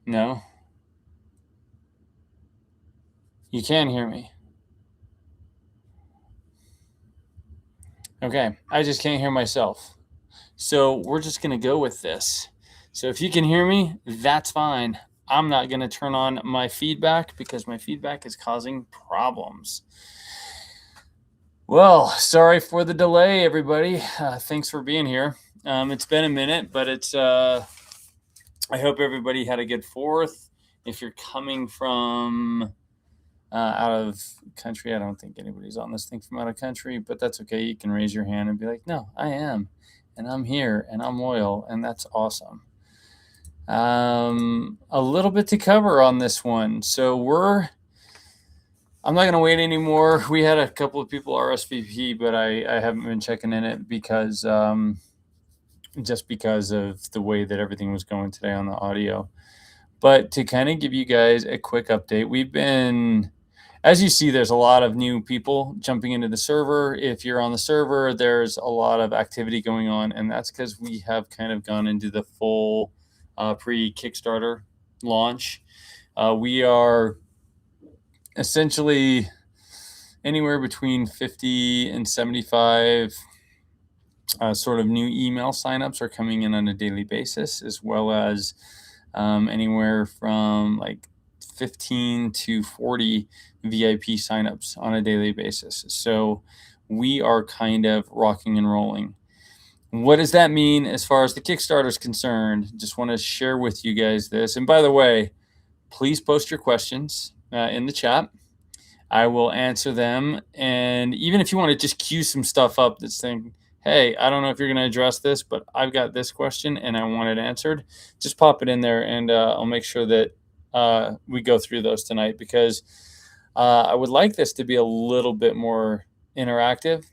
No? You can hear me. Okay, I just can't hear myself. So we're just going to go with this. So if you can hear me, that's fine. I'm not going to turn on my feedback because my feedback is causing problems. Well, sorry for the delay, everybody. Thanks for being here. It's been a minute, but I hope everybody had a good 4th. If you're coming from out of country, I don't think anybody's on this thing from out of country, but that's okay. You can raise your hand and be like, no, I am, and I'm here, and I'm loyal, and that's awesome. A little bit to cover on this one. So I'm not going to wait anymore. We had a couple of people RSVP, but I haven't been checking in it because just because of the way that everything was going today on the audio. But to kind of give you guys a quick update, as you see, there's a lot of new people jumping into the server. If you're on the server, there's a lot of activity going on, and that's because we have kind of gone into the full pre-Kickstarter launch. We are essentially anywhere between 50 and 75 sort of new email signups are coming in on a daily basis, as well as anywhere from like 15 to 40 VIP signups on a daily basis. So we are kind of rocking and rolling. What does that mean as far as the Kickstarter is concerned? Just want to share with you guys this. And by the way, please post your questions in the chat. I will answer them. And even if you want to just queue some stuff up that's saying, hey, I don't know if you're going to address this, but I've got this question and I want it answered, just pop it in there and I'll make sure that we go through those tonight, because I would like this to be a little bit more interactive,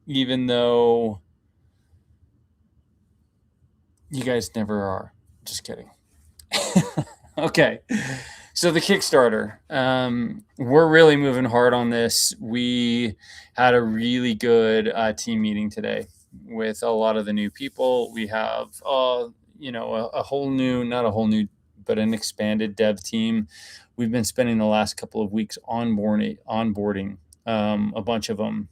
even though you guys never are. Just kidding. Okay. So the Kickstarter, we're really moving hard on this. We had a really good team meeting today with a lot of the new people. We have, a whole new, not a whole new, but an expanded dev team. We've been spending the last couple of weeks onboarding a bunch of them.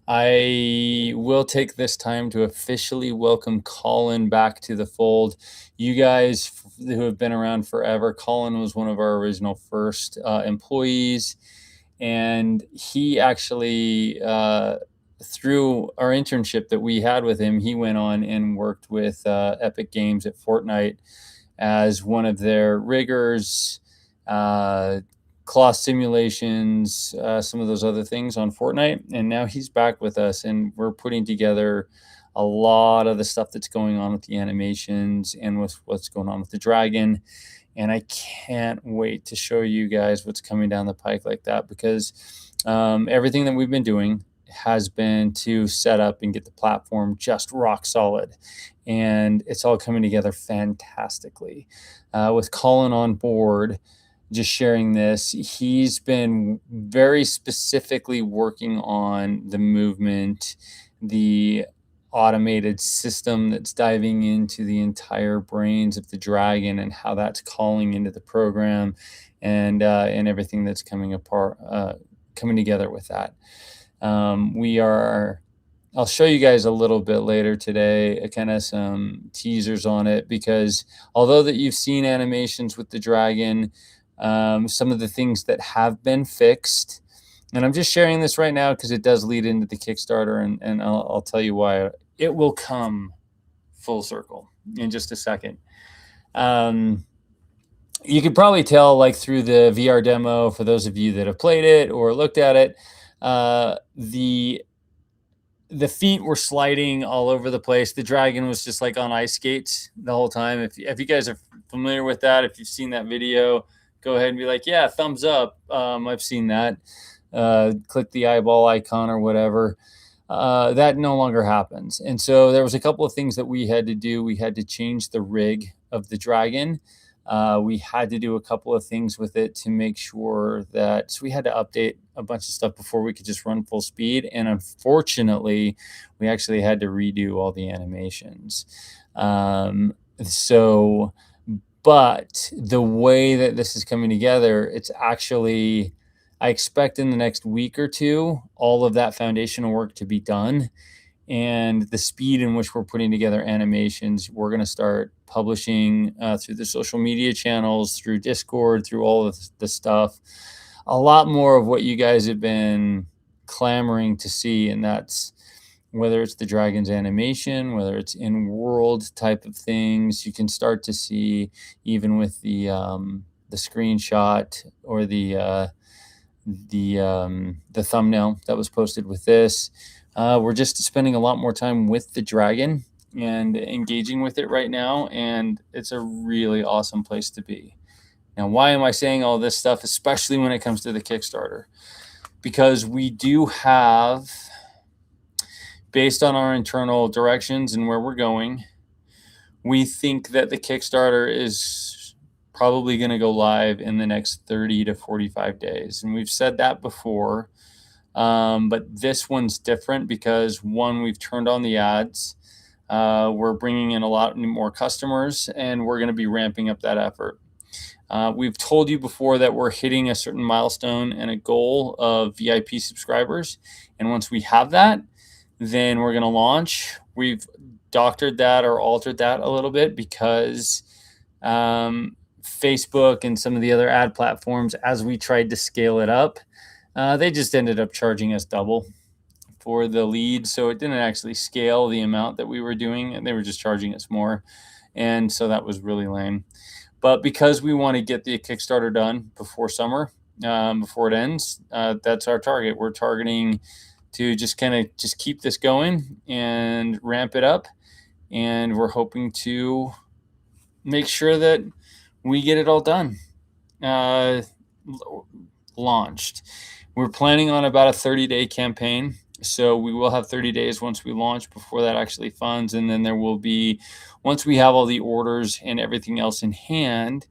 I will take this time to officially welcome Colin back to the fold. You guys who have been around forever, Colin was one of our original first employees, and he actually, through our internship that we had with him, he went on and worked with Epic Games at Fortnite as one of their riggers, class simulations, some of those other things on Fortnite. And now he's back with us, and we're putting together a lot of the stuff that's going on with the animations and with what's going on with the dragon. And I can't wait to show you guys what's coming down the pike like that, because everything that we've been doing has been to set up and get the platform just rock solid. And it's all coming together fantastically. With Colin on board, just sharing this, he's been very specifically working on the movement, the automated system that's diving into the entire brains of the dragon and how that's calling into the program, and everything that's coming together with that. I'll show you guys a little bit later today, kind of some teasers on it, because although that you've seen animations with the dragon, some of the things that have been fixed, and I'm just sharing this right now because it does lead into the Kickstarter, and I'll tell you why. It will come full circle in just a second. You could probably tell, like, through the VR demo, for those of you that have played it or looked at it, the feet were sliding all over the place. The dragon was just like on ice skates the whole time. If you guys are familiar with that, if you've seen that video, go ahead and be like, yeah, thumbs up. I've seen that. Click the eyeball icon or whatever. That no longer happens. And so there was a couple of things that we had to do. We had to change the rig of the dragon. We had to do a couple of things with it to make sure that, so we had to update a bunch of stuff before we could just run full speed. And unfortunately, we actually had to redo all the animations. But the way that this is coming together, it's actually, I expect in the next week or two, all of that foundational work to be done. And the speed in which we're putting together animations, we're going to start publishing through the social media channels, through Discord, through all of the stuff. A lot more of what you guys have been clamoring to see, and that's whether it's the dragons animation, whether it's in world type of things. You can start to see even with the screenshot or the thumbnail that was posted with this. We're just spending a lot more time with the dragon and engaging with it right now, and it's a really awesome place to be. Now, why am I saying all this stuff, especially when it comes to the Kickstarter? Because we do have, based on our internal directions and where we're going, we think that the Kickstarter is probably going to go live in the next 30 to 45 days. And we've said that before. But this one's different because, one, we've turned on the ads. We're bringing in a lot more customers, and we're going to be ramping up that effort. We've told you before that we're hitting a certain milestone and a goal of VIP subscribers. And once we have that, then we're going to launch. We've doctored that or altered that a little bit because Facebook and some of the other ad platforms, as we tried to scale it up, they just ended up charging us double for the lead. So it didn't actually scale the amount that we were doing, and they were just charging us more. And so that was really lame. But because we want to get the Kickstarter done before summer, before it ends, that's our target. We're targeting to just keep this going and ramp it up. And we're hoping to make sure that we get it all done, launched. We're planning on about a 30-day campaign. So we will have 30 days once we launch before that actually funds. And then there will be, once we have all the orders and everything else in hand,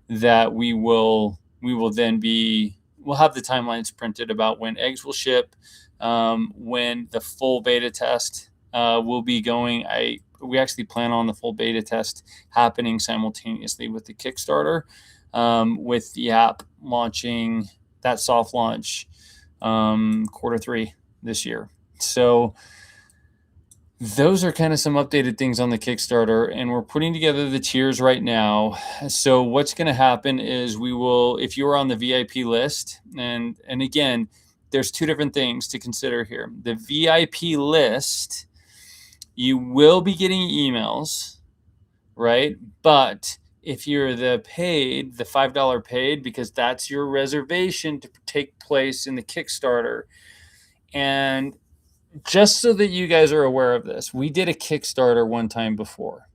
that we'll have the timelines printed about when eggs will ship, when the full beta test will be going. We actually plan on the full beta test happening simultaneously with the Kickstarter, with the app launching, that soft launch, Q3 this year. So those are kind of some updated things on the Kickstarter, and we're putting together the tiers right now. So what's going to happen is if you are on the VIP list, and again, there's two different things to consider here. The VIP list, you will be getting emails, right? But if you're the $5 paid, because that's your reservation to take place in the Kickstarter. And just so that you guys are aware of this, we did a Kickstarter one time before.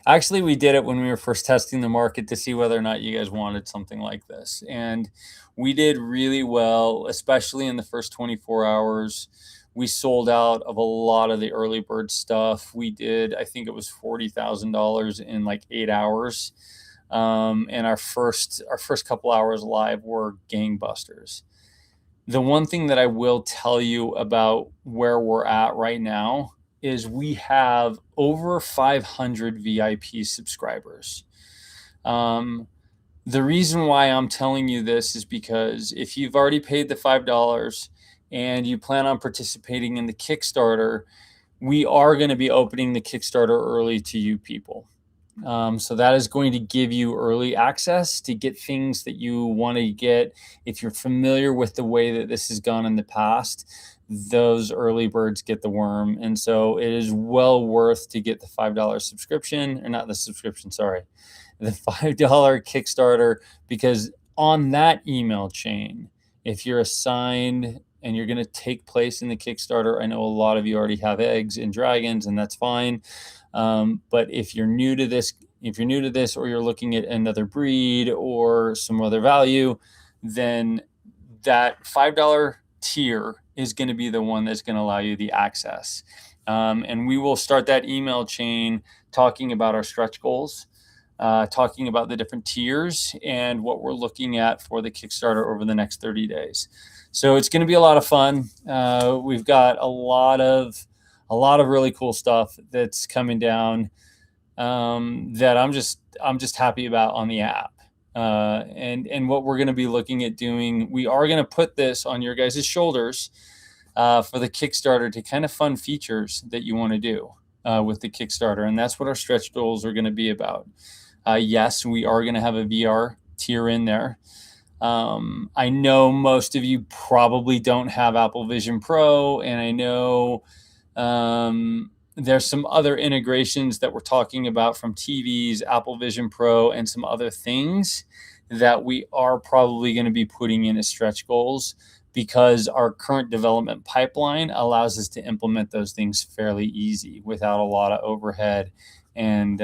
Actually, we did it when we were first testing the market to see whether or not you guys wanted something like this. And we did really well, especially in the first 24 hours. We sold out of a lot of the early bird stuff. We did, I think it was $40,000 in like 8 hours. And our first couple hours live were gangbusters. The one thing that I will tell you about where we're at right now is we have over 500 VIP subscribers. The reason why I'm telling you this is because if you've already paid the $5 and you plan on participating in the Kickstarter, we are going to be opening the Kickstarter early to you people. So that is going to give you early access to get things that you want to get. If you're familiar with the way that this has gone in the past, those early birds get the worm. And so it is well worth to get the $5 subscription, or not the subscription, sorry, the $5 Kickstarter, because on that email chain, if you're assigned and you're going to take place in the Kickstarter, I know a lot of you already have eggs and dragons, and that's fine. But if you're new to this, or you're looking at another breed or some other value, then that $5 tier is going to be the one that's going to allow you the access. And we will start that email chain talking about our stretch goals, talking about the different tiers and what we're looking at for the Kickstarter over the next 30 days. So it's going to be a lot of fun. We've got a lot of really cool stuff that's coming down. that I'm just happy about on the app. And what we're going to be looking at doing, we are going to put this on your guys' shoulders for the Kickstarter to kind of fund features that you want to do with the Kickstarter, and that's what our stretch goals are going to be about. Yes, we are going to have a VR tier in there. I know most of you probably don't have Apple Vision Pro, and I know there's some other integrations that we're talking about from TVs, Apple Vision Pro, and some other things that we are probably going to be putting in as stretch goals because our current development pipeline allows us to implement those things fairly easy without a lot of overhead and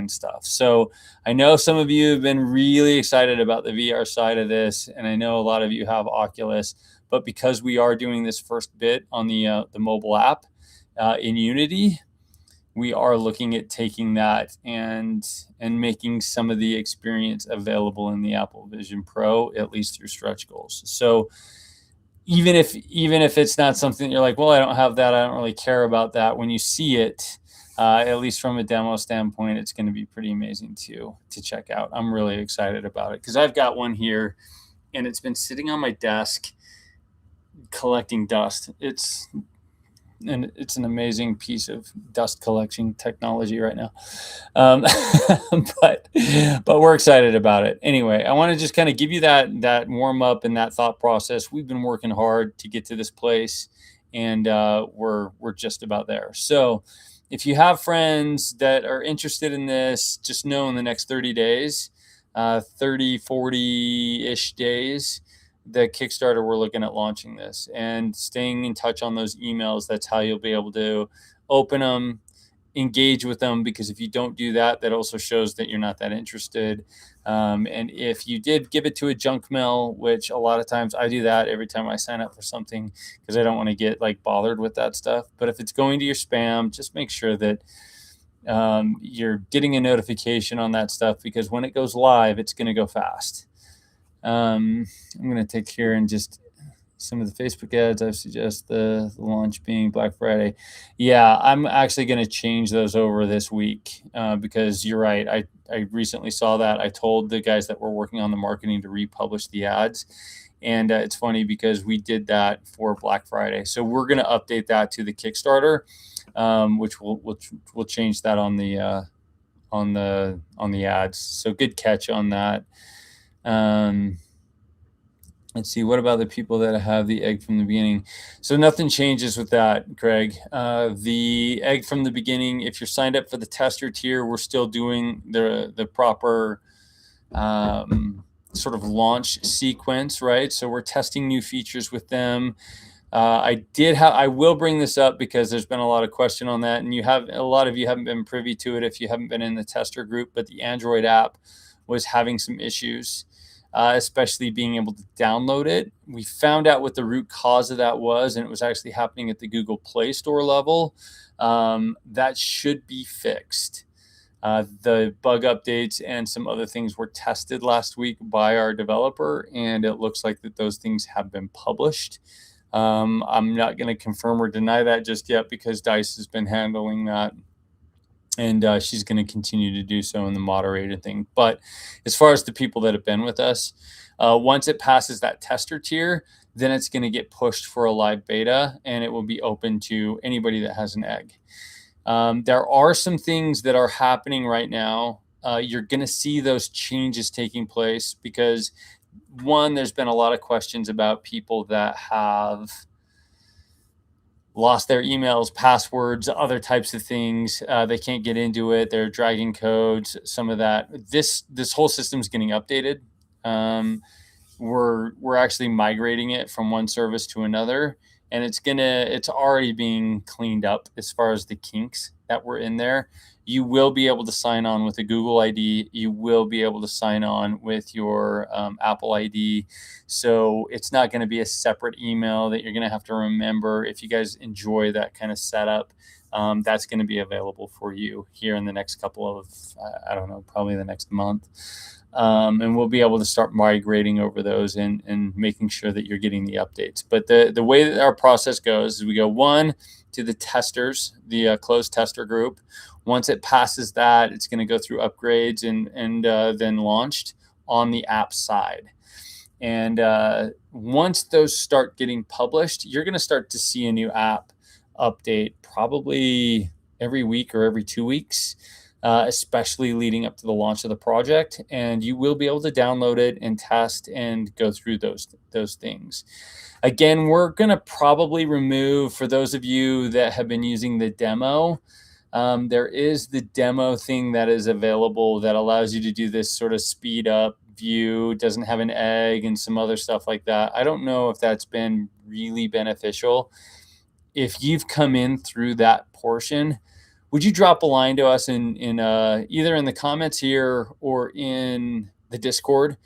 stuff. So I know some of you have been really excited about the VR side of this, and I know a lot of you have Oculus, but because we are doing this first bit on the mobile app in Unity, we are looking at taking that and making some of the experience available in the Apple Vision Pro, at least through stretch goals. So even if it's not something you're like, well, I don't have that, I don't really care about that, when you see it, at least from a demo standpoint, it's going to be pretty amazing to check out. I'm really excited about it because I've got one here and it's been sitting on my desk collecting dust. It's an amazing piece of dust collection technology right now. Um, but we're excited about it. Anyway, I want to just kind of give you that warm up and that thought process. We've been working hard to get to this place, and we're just about there. So if you have friends that are interested in this, just know in the next 30 days, 30, 40-ish days, the Kickstarter, we're looking at launching this and staying in touch on those emails. That's how you'll be able to open them, engage with them, because if you don't do that, that also shows that you're not that interested. And if you did give it to a junk mail, which a lot of times I do that every time I sign up for something because I don't want to get like bothered with that stuff. But if it's going to your spam, just make sure that you're getting a notification on that stuff, because when it goes live, it's going to go fast. I'm going to take here and just some of the Facebook ads. I suggest the launch being Black Friday. Yeah, I'm actually going to change those over this week because you're right. I recently saw that. I told the guys that were working on the marketing to republish the ads. And it's funny because we did that for Black Friday. So we're going to update that to the Kickstarter, which we'll change that on the ads. So good catch on that. Let's see, what about the people that have the egg from the beginning? So nothing changes with that, Craig. The egg from the beginning, if you're signed up for the tester tier, we're still doing the proper sort of launch sequence, right? So we're testing new features with them. I will bring this up because there's been a lot of question on that, and a lot of you haven't been privy to it if you haven't been in the tester group, but the Android app was having some issues, especially being able to download it. We found out what the root cause of that was, and it was actually happening at the Google Play Store level. That should be fixed. The bug updates and some other things were tested last week by our developer, and it looks like that those things have been published. I'm not going to confirm or deny that just yet because Dice has been handling that, and she's going to continue to do so in the moderator thing. But as far as the people that have been with us, once it passes that tester tier, then it's going to get pushed for a live beta, and it will be open to anybody that has an egg. There are some things that are happening right now. You're going to see those changes taking place because, one, there's been a lot of questions about people that have lost their emails, passwords, other types of things. They can't get into it. They're dragging codes, some of that. This whole system's getting updated. We're actually migrating it from one service to another, and it's already being cleaned up as far as the kinks that were in there. You will be able to sign on with a Google ID. You will be able to sign on with your Apple ID. So it's not going to be a separate email that you're going to have to remember. If you guys enjoy that kind of setup, that's going to be available for you here in the next couple of, I don't know, probably the next month. And we'll be able to start migrating over those and making sure that you're getting the updates. But the way that our process goes is we go one to the testers, the closed tester group. Once it passes that, it's going to go through upgrades and then launched on the app side. And once those start getting published, you're going to start to see a new app update probably every week or every 2 weeks, especially leading up to the launch of the project. And you will be able to download it and test and go through those things. Again, we're going to probably remove, for those of you that have been using the demo, there is the demo thing that is available that allows you to do this sort of speed up view. It doesn't have an egg and some other stuff like that. I don't know if that's been really beneficial. If you've come in through that portion, would you drop a line to us in either in the comments here or in the Discord?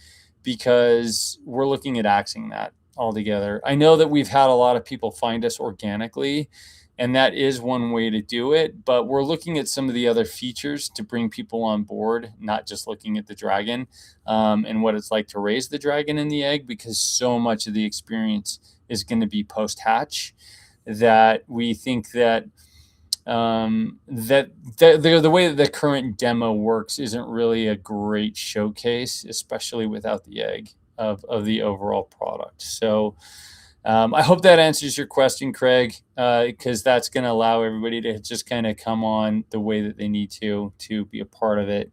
Because we're looking at axing that altogether. I know that we've had a lot of people find us organically, and that is one way to do it, but we're looking at some of the other features to bring people on board, not just looking at the dragon and what it's like to raise the dragon in the egg, because so much of the experience is going to be post-hatch that we think that the way that the current demo works isn't really a great showcase, especially without the egg of the overall product. So I hope that answers your question, Craig, because that's going to allow everybody to just kind of come on the way that they need to be a part of it.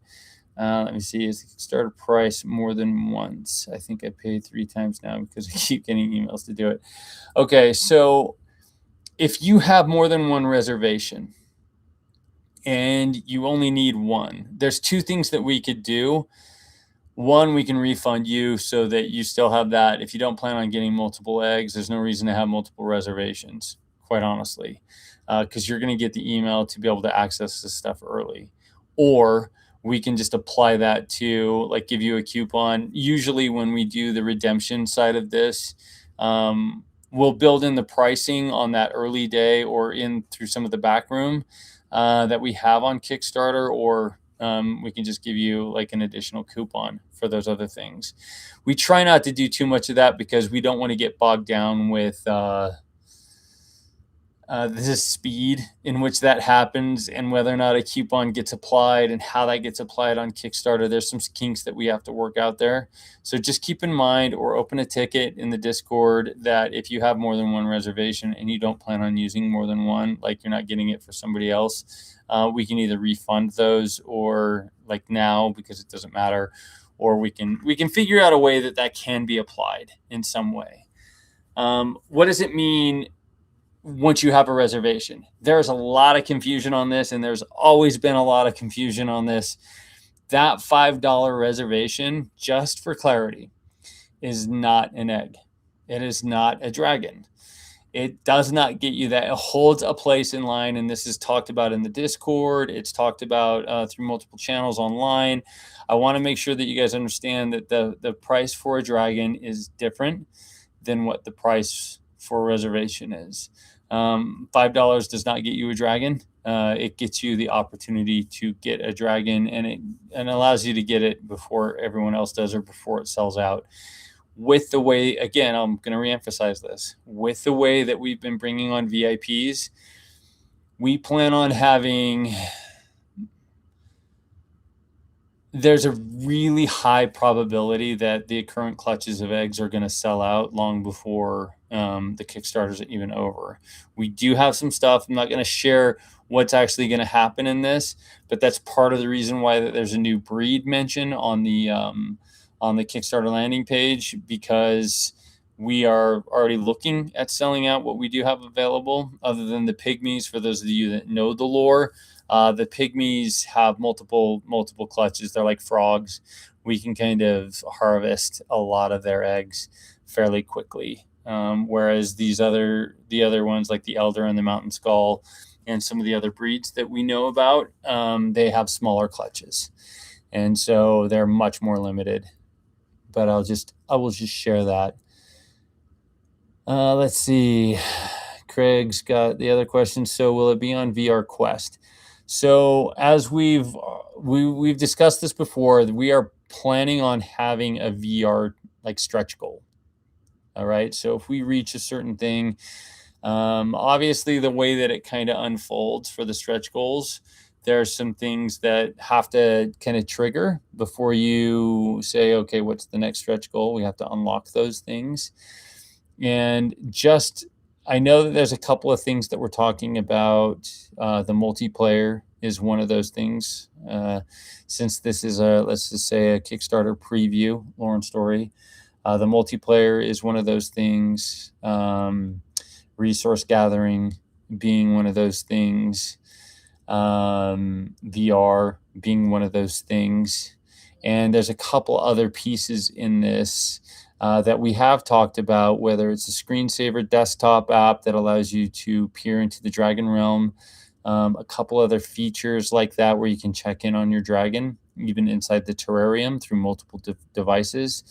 Let me see. Is the Kickstarter price more than once? I think I paid 3 times now because I keep getting emails to do it. Okay, so if you have more than one reservation and you only need one, there's 2 things that we could do. One, we can refund you so that you still have that. If you don't plan on getting multiple eggs, there's no reason to have multiple reservations, quite honestly, because you're going to get the email to be able to access this stuff early. Or we can just apply that to, like, give you a coupon. Usually when we do the redemption side of this, we'll build in the pricing on that early day or in through some of the back room that we have on Kickstarter, or we can just give you like an additional coupon for those other things. We try not to do too much of that because we don't want to get bogged down with the speed in which that happens and whether or not a coupon gets applied and how that gets applied on Kickstarter. There's some kinks that we have to work out there. So just keep in mind, or open a ticket in the Discord, that if you have more than one reservation and you don't plan on using more than one, like you're not getting it for somebody else, we can either refund those, or like now, because it doesn't matter, or we can figure out a way that can be applied in some way. What does it mean once you have a reservation? There's a lot of confusion on this, and there's always been a lot of confusion on this. That $5 reservation, just for clarity, is not an egg. It is not a dragon. It does not get you that. It holds a place in line, and this is talked about in the Discord. It's talked about through multiple channels online. I want to make sure that you guys understand that the price for a dragon is different than what the price for a reservation is. $5 does not get you a dragon. It gets you the opportunity to get a dragon, and it allows you to get it before everyone else does, or before it sells out. With the way, again, I'm going to reemphasize this, with the way that we've been bringing on VIPs, we plan on having, there's a really high probability that the current clutches of eggs are going to sell out long before the Kickstarter's even over. We do have some stuff. I'm not going to share what's actually going to happen in this, but that's part of the reason why there's a new breed mention on the Kickstarter landing page, because we are already looking at selling out what we do have available, other than the pygmies. For those of you that know the lore, the pygmies have multiple clutches. They're like frogs. We can kind of harvest a lot of their eggs fairly quickly. Whereas the other ones, like the elder and the mountain skull and some of the other breeds that we know about, they have smaller clutches. And so they're much more limited. But I will just share that. Let's see. Craig's got the other question. So will it be on VR Quest? So as we've discussed this before, we are planning on having a VR like stretch goal. All right. So if we reach a certain thing, obviously the way that it kind of unfolds for the stretch goals, there are some things that have to kind of trigger before you say, okay, what's the next stretch goal? We have to unlock those things. And just, I know that there's a couple of things that we're talking about. The multiplayer is one of those things. Since this is let's just say a Kickstarter preview, Lauren Story, the multiplayer is one of those things. Resource gathering being one of those things. VR being one of those things. And there's a couple other pieces in this that we have talked about, whether it's a screensaver desktop app that allows you to peer into the dragon realm, a couple other features like that where you can check in on your dragon, even inside the terrarium through multiple devices.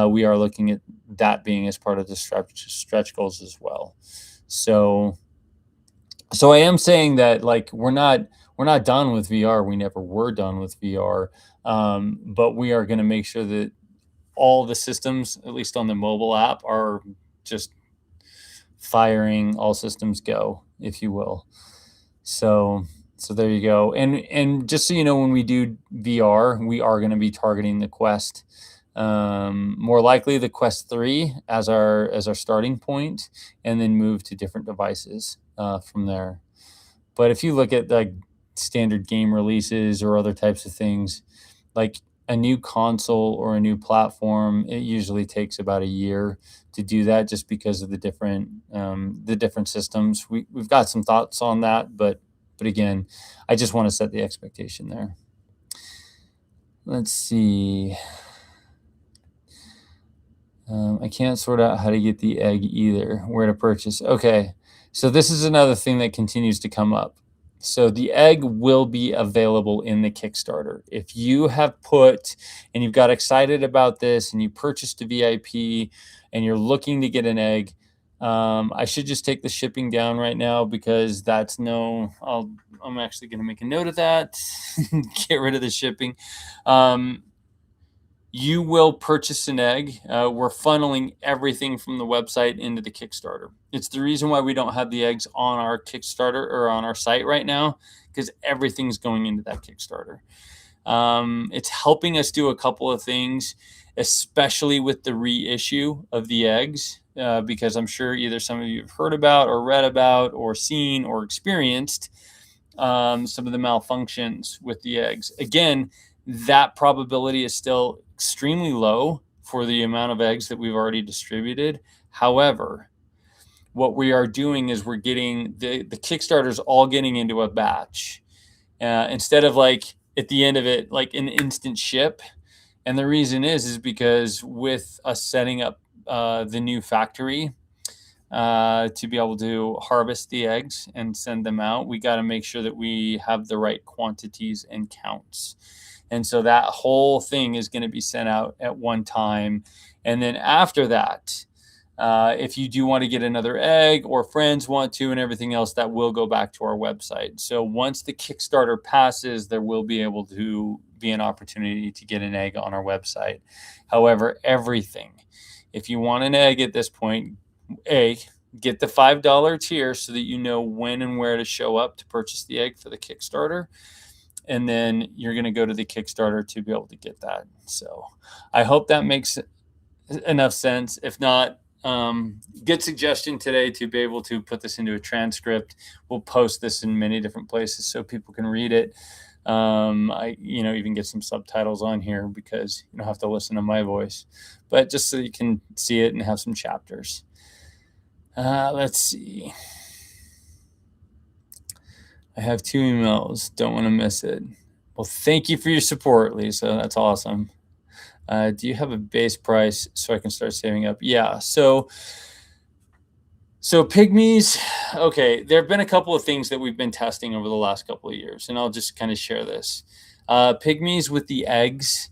We are looking at that being as part of the stretch goals as well. So I am saying that like we're not done with VR. We never were done with VR, but we are going to make sure that all the systems, at least on the mobile app, are just firing all systems go, if you will. So there you go. And just so you know, when we do VR, we are going to be targeting the Quest. More likely the Quest 3 as our starting point, and then move to different devices from there. But if you look at like standard game releases or other types of things, like a new console or a new platform, it usually takes about a year to do that, just because of the different systems. We've got some thoughts on that, but again, I just want to set the expectation there. Let's see. I can't sort out how to get the egg either, where to purchase. Okay, so this is another thing that continues to come up. So the egg will be available in the Kickstarter. If you have put and you've got excited about this and you purchased a VIP and you're looking to get an egg, I should just take the shipping down right now, because that's I'm actually going to make a note of that. Get rid of the shipping. You will purchase an egg. We're funneling everything from the website into the Kickstarter. It's the reason why we don't have the eggs on our Kickstarter or on our site right now, because everything's going into that Kickstarter. It's helping us do a couple of things, especially with the reissue of the eggs, because I'm sure either some of you have heard about or read about or seen or experienced some of the malfunctions with the eggs. Again, that probability is still extremely low for the amount of eggs that we've already distributed. However, what we are doing is we're getting the Kickstarters all getting into a batch instead of like at the end of it, like an instant ship. And the reason is because with us setting up the new factory to be able to harvest the eggs and send them out, we got to make sure that we have the right quantities and counts. And so that whole thing is going to be sent out at one time. And then after that, if you do want to get another egg or friends want to and everything else, that will go back to our website. So once the Kickstarter passes, there will be able to be an opportunity to get an egg on our website. However, everything, if you want an egg at this point, get the $5 tier so that you know when and where to show up to purchase the egg for the Kickstarter. And then you're going to go to the Kickstarter to be able to get that. So I hope that makes enough sense. If not, good suggestion today to be able to put this into a transcript. We'll post this in many different places so people can read it. I even get some subtitles on here because you don't have to listen to my voice, but just so you can see it and have some chapters. Let's see. I have 2 emails. Don't want to miss it. Well, thank you for your support, Lisa. That's awesome. Do you have a base price so I can start saving up? Yeah. So Pygmies, okay, there have been a couple of things that we've been testing over the last couple of years, and I'll just kind of share this. Pygmies with the eggs,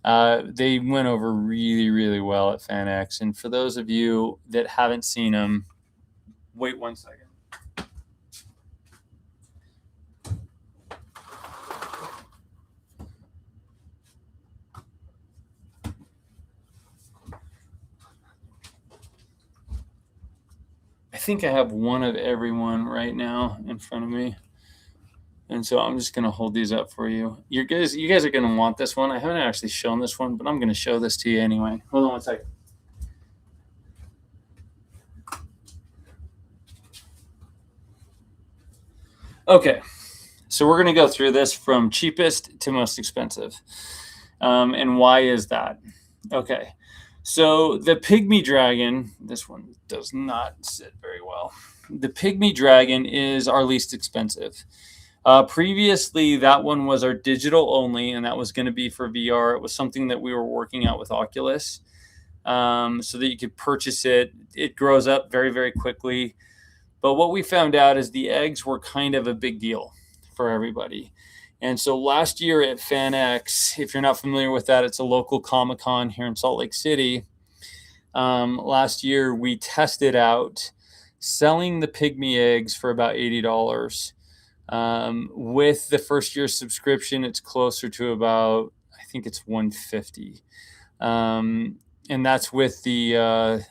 they went over really, really well at FanX. And for those of you that haven't seen them, Wait 1 second. I think I have one of everyone right now in front of me. And so I'm just going to hold these up for you. You guys are going to want this one. I haven't actually shown this one, but I'm going to show this to you anyway. Hold on 1 second. Okay, so we're going to go through this from cheapest to most expensive. And why is that? Okay, so the pygmy dragon, this one does not sit very well. The pygmy dragon is our least expensive. Previously, that one was our digital only, and that was going to be for VR. It was something that we were working out with Oculus, so that you could purchase it. It grows up very, very quickly. But what we found out is the eggs were kind of a big deal for everybody. And so last year at FanX, if you're not familiar with that, it's a local Comic-Con here in Salt Lake City. Last year, we tested out selling the pygmy eggs for about $80. With the first year subscription, it's closer to about, I think it's $150. And that's with the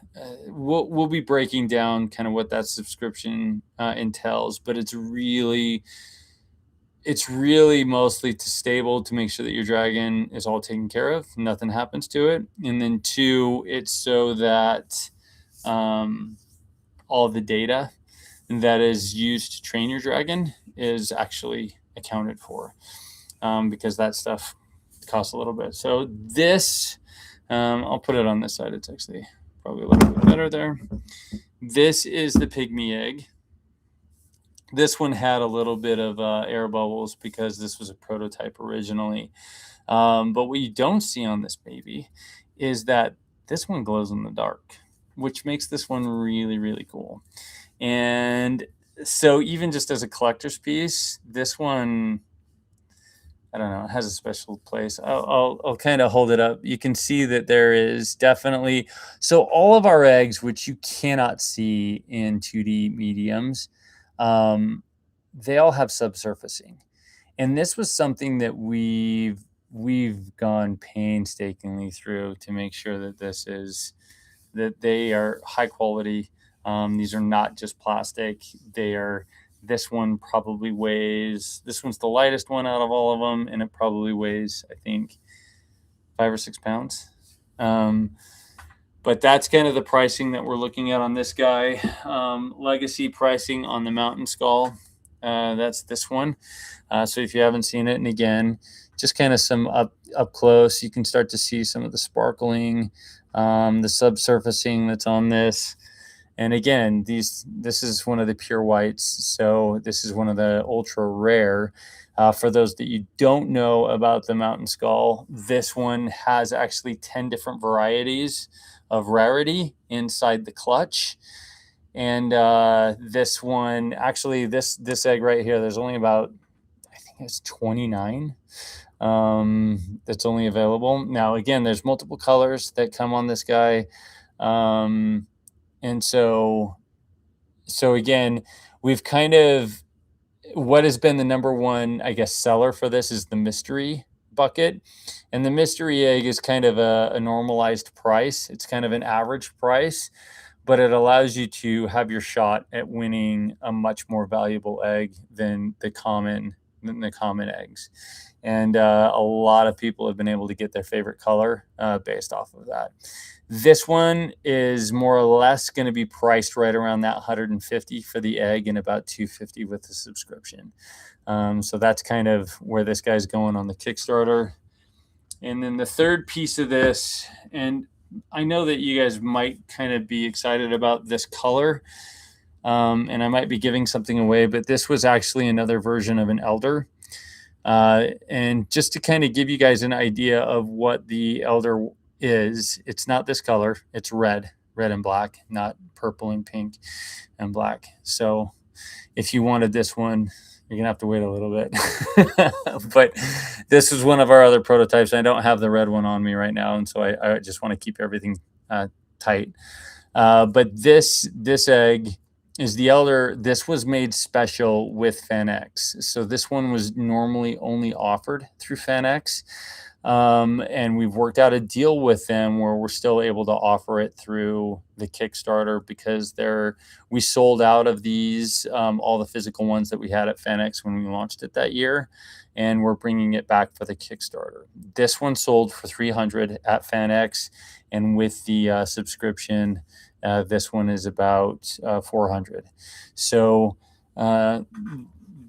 we'll be breaking down kind of what that subscription entails, but it's really mostly to stable to make sure that your dragon is all taken care of, nothing happens to it, and then two, it's so that all the data that is used to train your dragon is actually accounted for, because that stuff costs a little bit. So this, I'll put it on this side. It's actually probably a little bit better there. This is the pygmy egg. This one had a little bit of air bubbles because this was a prototype originally. But what you don't see on this baby is that this one glows in the dark, which makes this one really, really cool. And so even just as a collector's piece, this one, I don't know, it has a special place. I'll kind of hold it up. You can see that there is definitely, so all of our eggs, which you cannot see in 2D mediums, they all have subsurfacing. And this was something that we've gone painstakingly through to make sure that that they are high quality. These are not just plastic. This one probably weighs, this one's the lightest one out of all of them, and it probably weighs, I think, 5 or 6 pounds. But that's kind of the pricing that we're looking at on this guy. Legacy pricing on the Mountain Skull. That's this one. So if you haven't seen it, and again, just kind of some up close, you can start to see some of the sparkling, the subsurfacing that's on this. And again, this is one of the pure whites. So this is one of the ultra rare. For those that you don't know about the Mountain Skull, this one has actually 10 different varieties of rarity inside the clutch. And this one, actually, this egg right here, there's only about, I think it's 29 that's only available. Now, again, there's multiple colors that come on this guy. And so again, we've kind of, what has been the number one, I guess, seller for this is the mystery bucket. And the mystery egg is kind of a normalized price. It's kind of an average price, but it allows you to have your shot at winning a much more valuable egg than the common eggs. And a lot of people have been able to get their favorite color based off of that. This one is more or less going to be priced right around that $150 for the egg and about $250 with the subscription. So that's kind of where this guy's going on the Kickstarter. And then the third piece of this, and I know that you guys might kind of be excited about this color, and I might be giving something away, but this was actually another version of an Elder. And just to kind of give you guys an idea of what the Elder is, it's not this color, it's red and black, not purple and pink and black. So if you wanted this one, you're gonna have to wait a little bit. But this is one of our other prototypes. I don't have the red one on me right now, and so I just want to keep everything tight. But this egg is the Elder. This was made special with FanX. So this one was normally only offered through FanX. And we've worked out a deal with them where we're still able to offer it through the Kickstarter because we sold out of these, all the physical ones that we had at FanX when we launched it that year, and we're bringing it back for the Kickstarter. This one sold for 300 at FanX, and with the subscription, this one is about 400. So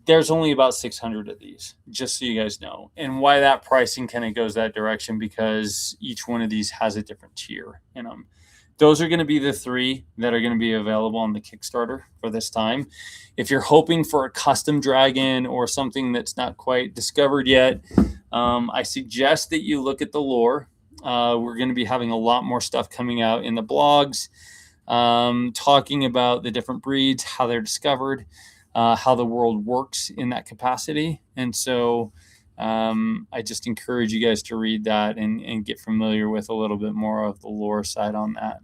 there's only about 600 of these, just so you guys know. And why that pricing kind of goes that direction, because each one of these has a different tier in them. Those are going to be the 3 that are going to be available on the Kickstarter for this time. If you're hoping for a custom dragon or something that's not quite discovered yet, I suggest that you look at the lore. We're going to be having a lot more stuff coming out in the blogs, talking about the different breeds, how they're discovered, how the world works in that capacity. And so I just encourage you guys to read that and get familiar with a little bit more of the lore side on that.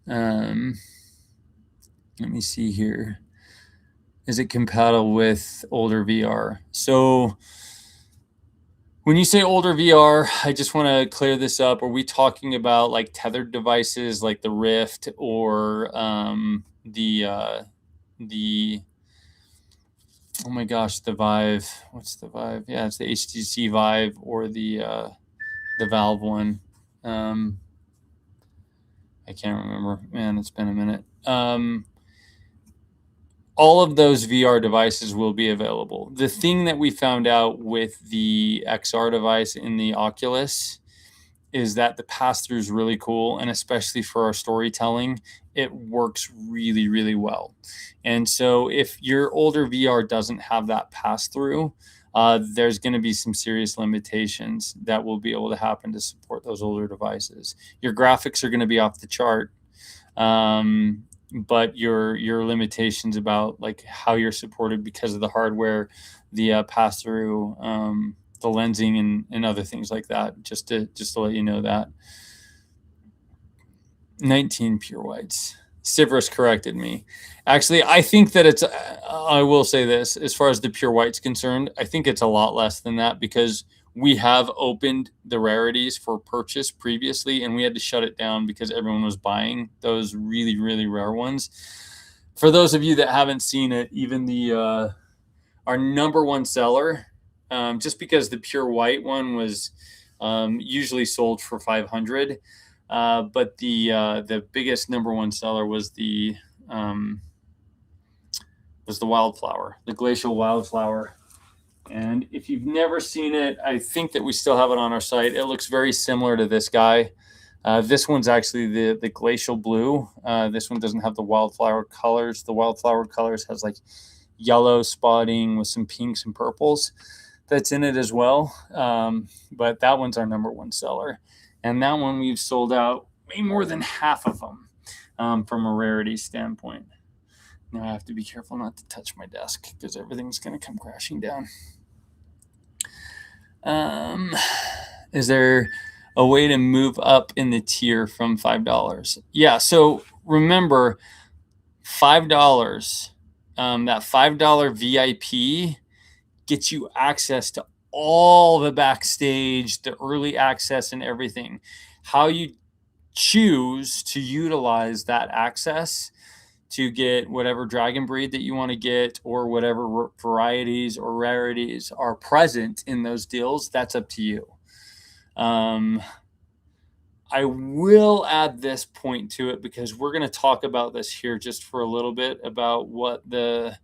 Let me see here. Is it compatible with older VR? So when you say older VR, I just want to clear this up. Are we talking about like tethered devices like the Rift or the oh my gosh, the Vive? What's the Vive? Yeah, it's the HTC Vive or the Valve one. I can't remember. Man, it's been a minute. All of those VR devices will be available. The thing that we found out with the XR device in the Oculus is that the pass-through is really cool, and especially for our storytelling, it works really, really well. And so if your older VR doesn't have that pass-through, there's going to be some serious limitations that will be able to happen to support those older devices. Your graphics are going to be off the chart, but your limitations about like how you're supported because of the hardware, the pass-through, the lensing and other things like that, just to let you know that. 19 pure whites. Siverus corrected me. Actually, I think that I will say this, as far as the pure white's concerned, I think it's a lot less than that because we have opened the rarities for purchase previously and we had to shut it down because everyone was buying those really, really rare ones. For those of you that haven't seen it, even our number one seller, just because the pure white one was usually sold for 500, but the biggest number one seller was the wildflower, the glacial wildflower. And if you've never seen it, I think that we still have it on our site. It looks very similar to this guy. This one's actually the glacial blue. This one doesn't have the wildflower colors. The wildflower colors has like yellow spotting with some pinks and purples that's in it as well. But that one's our number one seller. And that one we've sold out way more than half of them from a rarity standpoint. Now I have to be careful not to touch my desk because everything's going to come crashing down. Is there a way to move up in the tier from $5? Yeah, so remember, $5, that $5 VIP gets you access to all the backstage, the early access and everything. How you choose to utilize that access to get whatever dragon breed that you want to get or whatever varieties or rarities are present in those deals, that's up to you. I will add this point to it because we're going to talk about this here just for a little bit about what the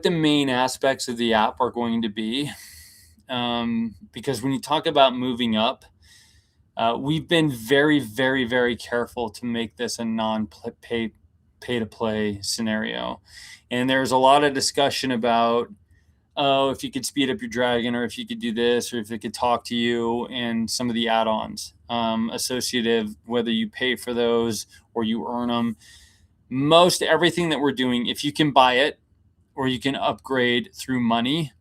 main aspects of the app are going to be. Because when you talk about moving up, we've been very, very, very careful to make this a pay-to-play scenario. And there's a lot of discussion about, if you could speed up your dragon or if you could do this or if it could talk to you and some of the add-ons associated, whether you pay for those or you earn them. Most everything that we're doing, if you can buy it or you can upgrade through money,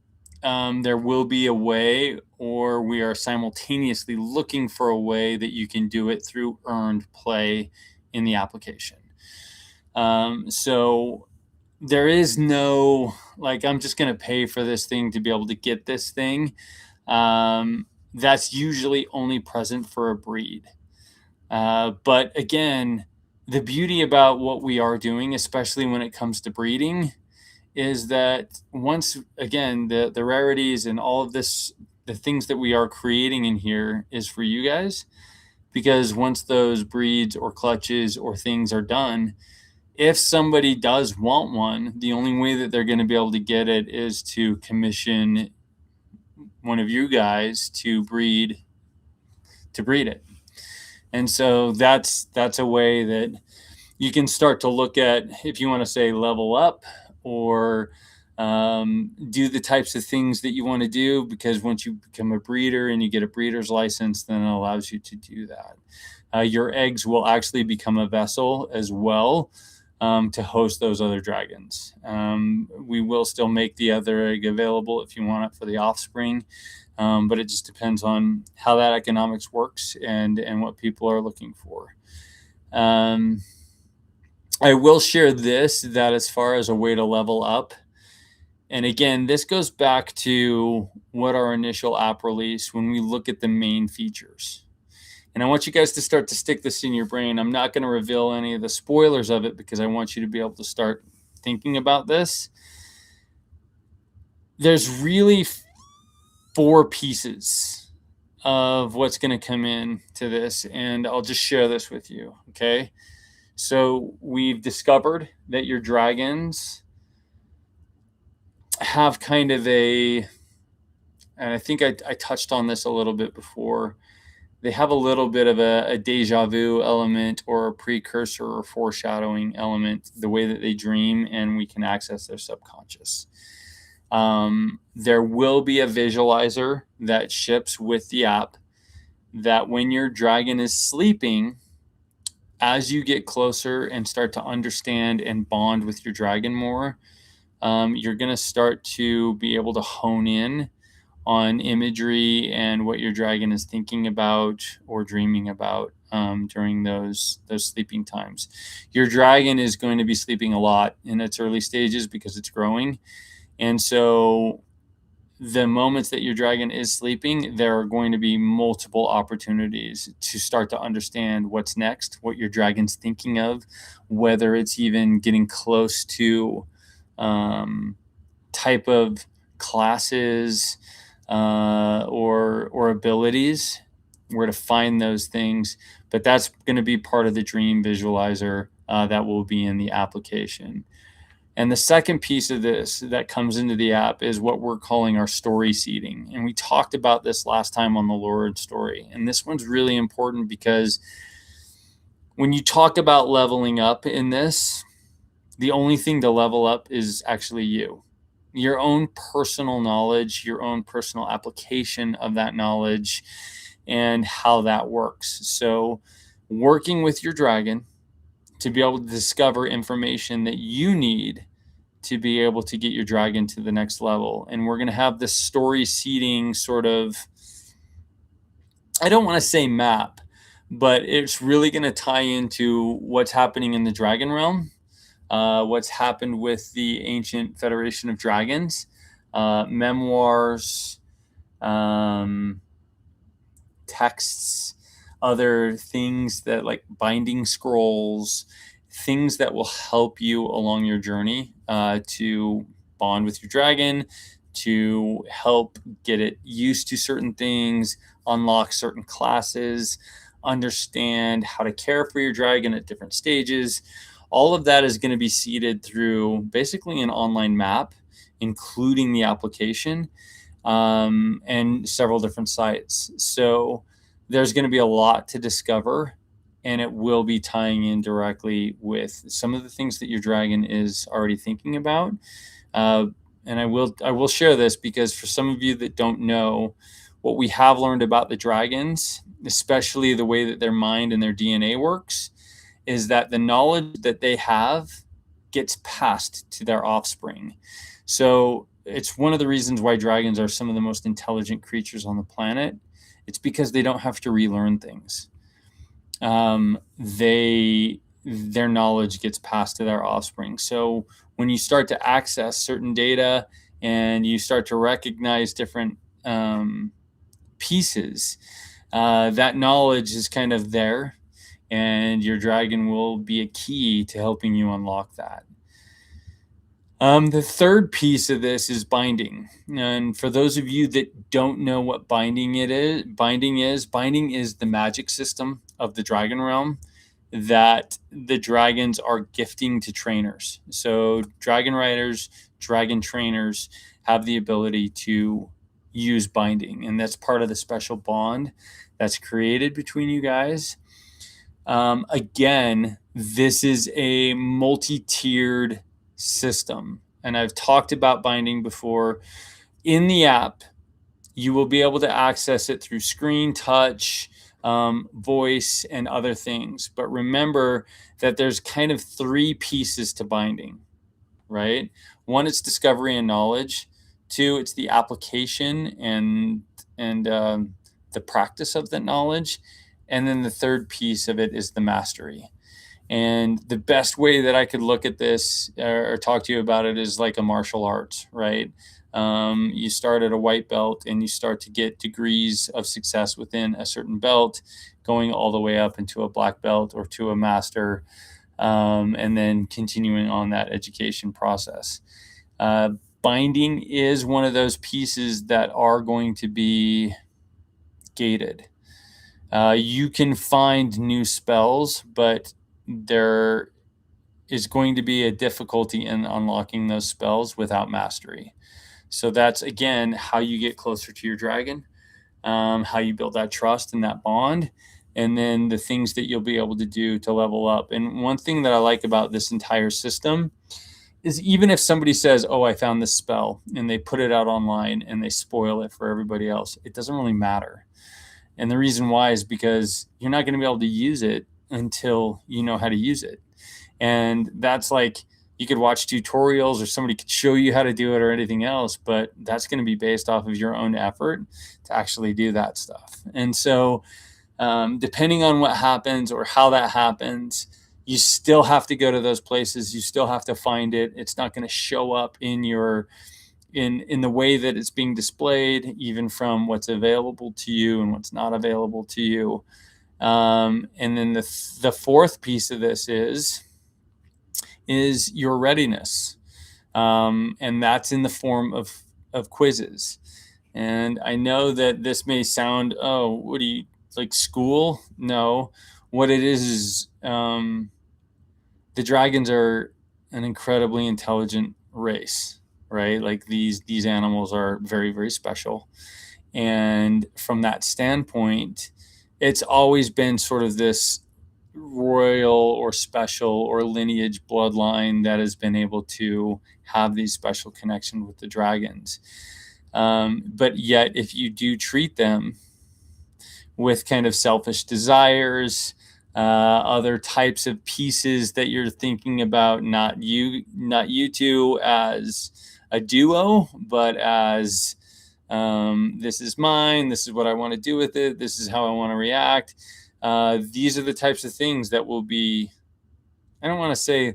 there will be a way, or we are simultaneously looking for a way that you can do it through earned play in the application. So there is no, like, I'm just going to pay for this thing to be able to get this thing. That's usually only present for a breed. But again, the beauty about what we are doing, especially when it comes to breeding, is that once again, the rarities and all of this, the things that we are creating in here is for you guys. Because once those breeds or clutches or things are done, if somebody does want one, the only way that they're going to be able to get it is to commission one of you guys to breed it. And so that's a way that you can start to look at, if you want to say level up, or do the types of things that you want to do, because once you become a breeder and you get a breeder's license, then it allows you to do that. Your eggs will actually become a vessel as well, to host those other dragons. We will still make the other egg available if you want it for the offspring, but it just depends on how that economics works and what people are looking for. I will share this, that as far as a way to level up, and again, this goes back to what our initial app release, when we look at the main features. And I want you guys to start to stick this in your brain. I'm not going to reveal any of the spoilers of it because I want you to be able to start thinking about this. There's really 4 pieces of what's going to come in to this, and I'll just share this with you, okay? So we've discovered that your dragons have kind of a, and I think I touched on this a little bit before, they have a little bit of a deja vu element, or a precursor or foreshadowing element, the way that they dream and we can access their subconscious. There will be a visualizer that ships with the app, that when your dragon is sleeping, as you get closer and start to understand and bond with your dragon more, you're going to start to be able to hone in on imagery and what your dragon is thinking about or dreaming about during those sleeping times. Your dragon is going to be sleeping a lot in its early stages because it's growing. And so the moments that your dragon is sleeping, there are going to be multiple opportunities to start to understand what's next, what your dragon's thinking of, whether it's even getting close to type of classes or abilities, where to find those things. But that's going to be part of the dream visualizer that will be in the application. And the second piece of this that comes into the app is what we're calling our story seeding. And we talked about this last time on the Lurid story. And this one's really important because when you talk about leveling up in this, the only thing to level up is actually you. Your own personal knowledge, your own personal application of that knowledge, and how that works. So working with your dragon to be able to discover information that you need to be able to get your dragon to the next level. And we're going to have this story seeding sort of, I don't want to say map, but it's really going to tie into what's happening in the dragon realm, what's happened with the ancient Federation of Dragons, memoirs, texts, other things that, like binding scrolls, things that will help you along your journey to bond with your dragon, to help get it used to certain things, unlock certain classes, understand how to care for your dragon at different stages. All of that is going to be seeded through basically an online map, including the application, and several different sites. So there's going to be a lot to discover, and it will be tying in directly with some of the things that your dragon is already thinking about. And I will share this because for some of you that don't know, what we have learned about the dragons, especially the way that their mind and their DNA works, is that the knowledge that they have gets passed to their offspring. So it's one of the reasons why dragons are some of the most intelligent creatures on the planet. It's because they don't have to relearn things. They their knowledge gets passed to their offspring. So when you start to access certain data and you start to recognize different pieces, that knowledge is kind of there, and your dragon will be a key to helping you unlock that. The third piece of this is binding. And for those of you that don't know what binding is, binding is the magic system of the dragon realm that the dragons are gifting to trainers. So dragon riders, dragon trainers have the ability to use binding, and that's part of the special bond that's created between you guys. Again, this is a multi-tiered system, and I've talked about binding before. In the app, you will be able to access it through screen, touch, voice, and other things. But remember that there's kind of three pieces to binding, right? One, it's discovery and knowledge. Two, it's the application and the practice of that knowledge. And then the third piece of it is the mastery. And the best way that I could look at this or talk to you about it is like a martial arts, right? You start at a white belt and you start to get degrees of success within a certain belt, going all the way up into a black belt or to a master, and then continuing on that education process. Binding is one of those pieces that are going to be gated. You can find new spells, but there is going to be a difficulty in unlocking those spells without mastery. So that's, again, how you get closer to your dragon, how you build that trust and that bond, and then the things that you'll be able to do to level up. And one thing that I like about this entire system is even if somebody says, oh, I found this spell, and they put it out online and they spoil it for everybody else, it doesn't really matter. And the reason why is because you're not going to be able to use it until you know how to use it. And that's like, you could watch tutorials or somebody could show you how to do it or anything else, but that's going to be based off of your own effort to actually do that stuff. And so depending on what happens or how that happens, you still have to go to those places. You still have to find it. It's not going to show up in your in the way that it's being displayed, even from what's available to you and what's not available to you. And then the fourth piece of this is your readiness. And that's in the form of quizzes. And I know that this may sound, oh, what do you, like school? No, what it is the dragons are an incredibly intelligent race, right? Like these animals are very, very special. And from that standpoint, it's always been sort of this royal or special or lineage bloodline that has been able to have these special connections with the dragons. But yet, if you do treat them with kind of selfish desires, other types of pieces that you're thinking about, not you two as a duo, but as this is mine, this is what I want to do with it, this is how I want to react. These are the types of things that will be, I don't want to say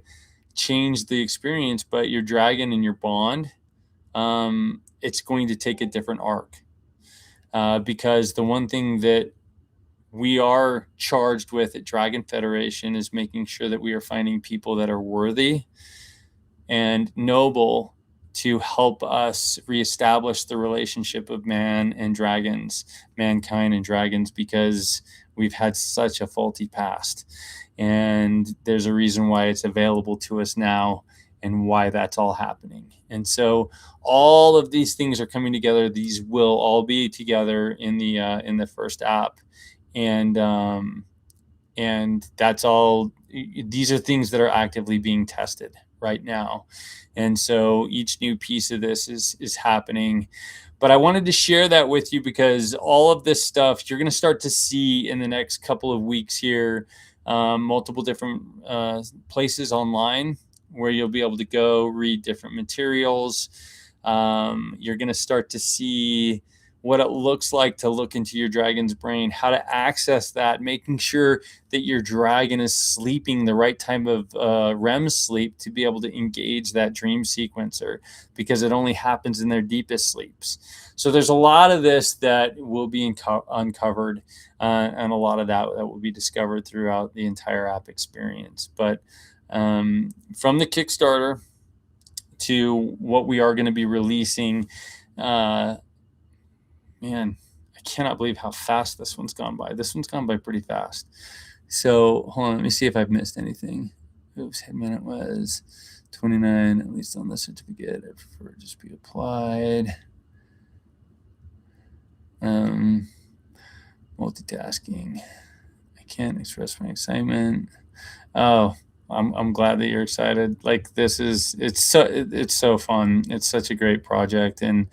change the experience, but your dragon and your bond, it's going to take a different arc. Because the one thing that we are charged with at Dragon Federation is making sure that we are finding people that are worthy and noble to help us reestablish the relationship of man and dragons, mankind and dragons, because we've had such a faulty past. And there's a reason why it's available to us now and why that's all happening. And so all of these things are coming together. These will all be together in the first app. And that's all. These are things that are actively being tested right now. And so each new piece of this is happening. But I wanted to share that with you because all of this stuff you're going to start to see in the next couple of weeks here, multiple different places online where you'll be able to go read different materials. You're going to start to see what it looks like to look into your dragon's brain, how to access that, making sure that your dragon is sleeping the right type of REM sleep to be able to engage that dream sequencer, because it only happens in their deepest sleeps. So there's a lot of this that will be uncovered, and a lot of that will be discovered throughout the entire app experience. But from the Kickstarter to what we are going to be releasing, man, I cannot believe how fast this one's gone by. This one's gone by pretty fast. So hold on, let me see if I've missed anything. Oops, minute was 29, at least on the certificate. I prefer just be applied. Multitasking. I can't express my excitement. Oh, I'm glad that you're excited. Like, it's so fun. It's such a great project, and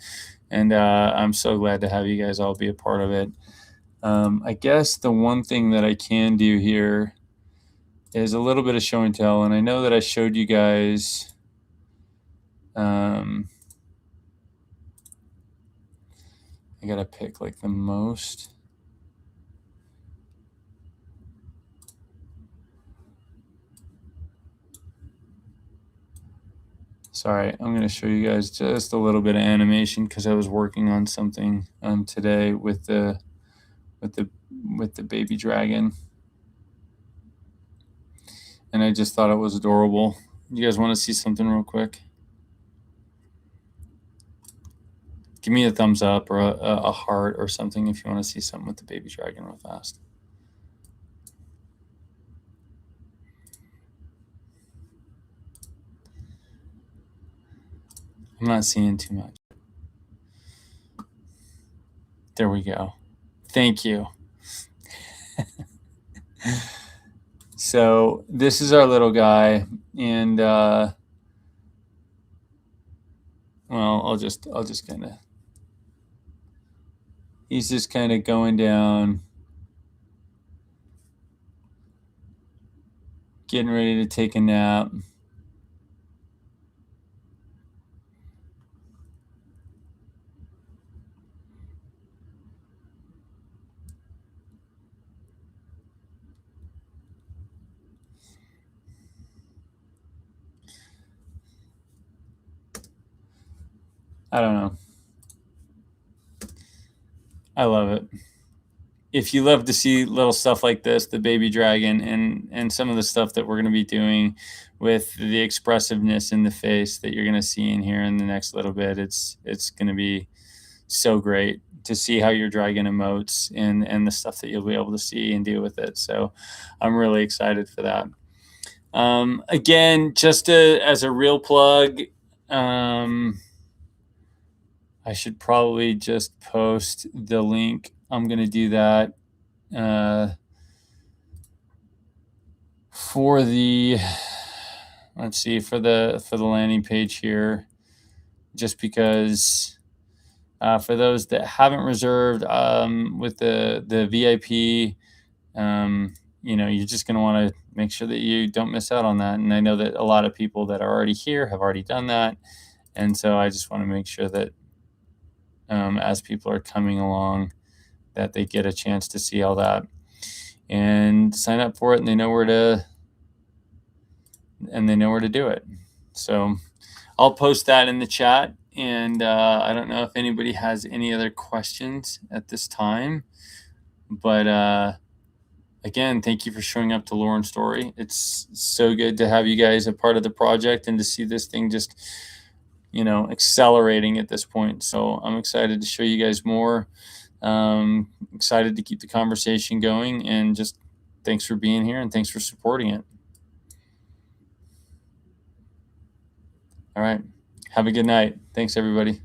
I'm so glad to have you guys all be a part of it. I guess the one thing that I can do here is a little bit of show and tell, and I know that I showed you guys I gotta pick like the most. Sorry, I'm going to show you guys just a little bit of animation because I was working on something today with the baby dragon, and I just thought it was adorable. You guys want to see something real quick? Give me a thumbs up or a heart or something if you want to see something with the baby dragon real fast. I'm not seeing too much. There we go. Thank you. So this is our little guy, and well, I'll just kind of, he's just kind of going down, getting ready to take a nap. I don't know. I love it. If you love to see little stuff like this, the baby dragon, and some of the stuff that we're going to be doing with the expressiveness in the face that you're going to see in here in the next little bit, it's going to be so great to see how your dragon emotes and the stuff that you'll be able to see and do with it. So I'm really excited for that. Again, just as a real plug, I should probably just post the link. I'm going to do that for the, let's see, for the landing page here, just because for those that haven't reserved with the VIP, you're just going to want to make sure that you don't miss out on that. And I know that a lot of people that are already here have already done that. And so I just want to make sure that as people are coming along, that they get a chance to see all that and sign up for it, and they know where to do it. So I'll post that in the chat, and I don't know if anybody has any other questions at this time, but again, thank you for showing up to Lauren Story. It's so good to have you guys a part of the project and to see this thing just accelerating at this point. So I'm excited to show you guys more. Excited to keep the conversation going, and just thanks for being here and thanks for supporting it. All right. Have a good night. Thanks, everybody.